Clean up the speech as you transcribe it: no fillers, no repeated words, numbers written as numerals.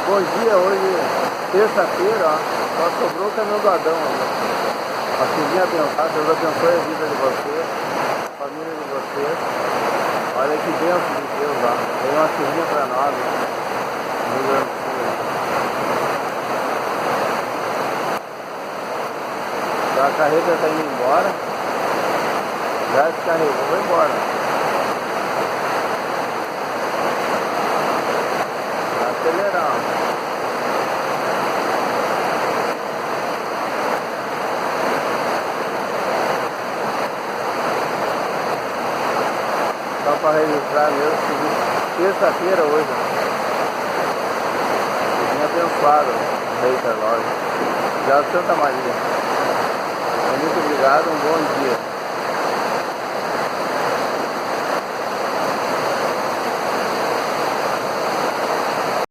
Bom dia, hoje terça-feira, ó, só sobrou o caminhão do Adão. A filhinha abençoada, Deus abençoe a vida de vocês, a família de vocês. Olha que bênção de Deus, ó. Tem uma filhinha para nós, no Rio Grande do Sul. Então, a carreta está indo embora, já descarregou, vai embora. Acelerando. Só para registrar mesmo, terça-feira hoje. Dia abençoado, Rei da Loja. Já Santa Maria. Muito obrigado, um bom dia.